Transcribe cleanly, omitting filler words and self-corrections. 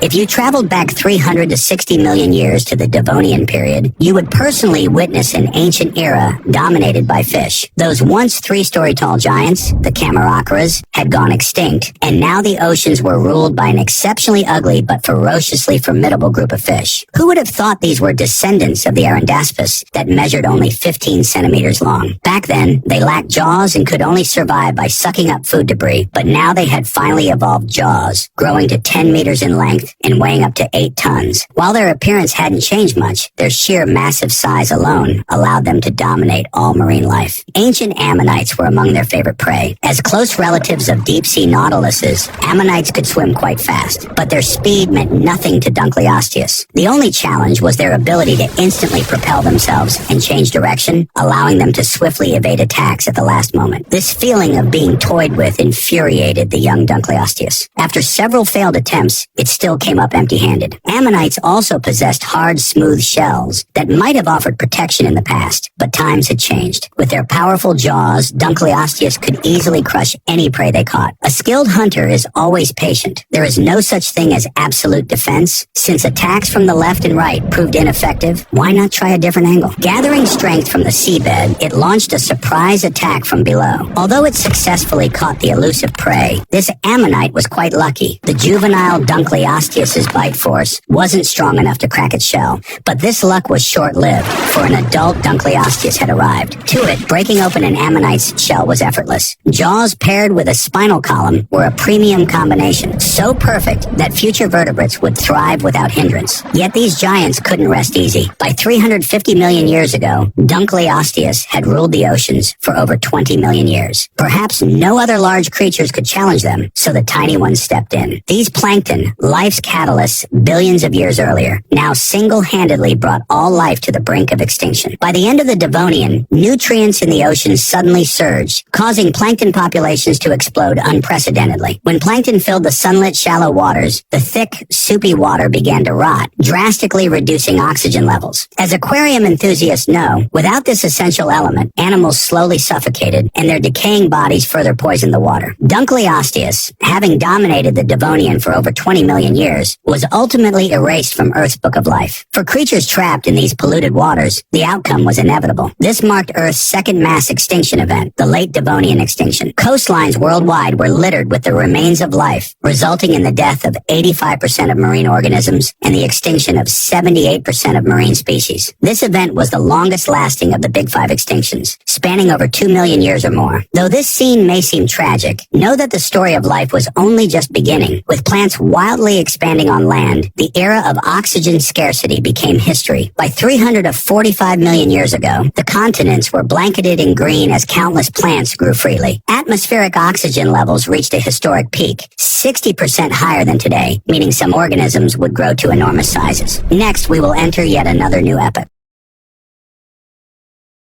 If you traveled back 300 to 60 million years to the Devonian Period, you would personally witness an ancient era dominated by fish. Those once 3-story tall giants, the Camaracaras, had gone extinct, and now the oceans were ruled by an exceptionally ugly but ferociously formidable group of fish. Who would have thought these were descendants of the Arandaspus that measured only 15 centimeters long? Back then, they lacked jaws and could only survive by sucking up food debris, but now they had finally evolved jaws, growing to 10 meters in length and weighing up to 8 tons. While their appearance hadn't changed much, their sheer massive size alone allowed them to dominate all marine life. Ancient ammonites were among their favorite prey. As close relatives of deep-sea nautiluses, ammonites could swim quite fast, but their speed meant nothing to Dunkleosteus. The only challenge was their ability to instantly propel themselves and change direction, allowing them to swiftly evade attacks at the last moment. This feeling of being toyed with infuriated the young Dunkleosteus. After several failed attempts, it still came up empty-handed. Ammonites also possessed hard, smooth shells that might have offered protection in the past, but times had changed. With their powerful jaws, Dunkleosteus could easily crush any prey they caught. A skilled hunter is always patient. There is no such thing as absolute defense. Since attacks from the left and right proved ineffective, why not try a different angle? Gathering strength from the seabed, it launched a surprise attack from below. Although it successfully caught the elusive prey, this ammonite was quite lucky. The juvenile Dunkleosteus's bite force wasn't strong enough to crack its shell, but this luck was short-lived, for an adult Dunkleosteus had arrived. To it, breaking open an ammonite's shell was effortless. Jaws paired with a spinal column were a premium combination, so perfect that future vertebrates would thrive without hindrance. Yet these giants couldn't rest easy. By 350 million years ago, Dunkleosteus had ruled the oceans for over 20 million years. Perhaps no other large creatures could challenge them, so the tiny ones stepped in. These plankton, life's catalysts billions of years earlier, now single-handedly brought all life to the brink of extinction. By the end of the Devonian, nutrients in the oceans suddenly surged, causing plankton populations to explode unprecedentedly. When plankton filled the sunlit shallow waters, the thick, soupy water began to rot, drastically reducing oxygen levels. As aquarium enthusiasts know, without this essential element, animals slowly suffocated, and their decaying bodies further poisoned the water. Dunkleosteus, having dominated the Devonian for over 20 million years, was ultimately erased from Earth's book of life. For creatures trapped in these polluted waters, the outcome was inevitable. This marked Earth's second mass extinction event, the late Devonian extinction. Coastlines worldwide were littered with the remains of life, resulting in the death of 85% of marine organisms and the extinction of 78% of marine species. This event was the longest lasting of the Big Five extinctions, spanning over 2 million years or more. Though this scene may seem tragic, know that the story of life was only just beginning. With plants wildly expanding on land, the era of oxygen scarcity became history. By 345 million years ago, the continents were blanketed in green as countless plants grew freely. Atmospheric oxygen levels reached a historic peak, 60% higher than today, meaning some organisms would grow to enormous sizes. Next, we will enter yet another new epoch.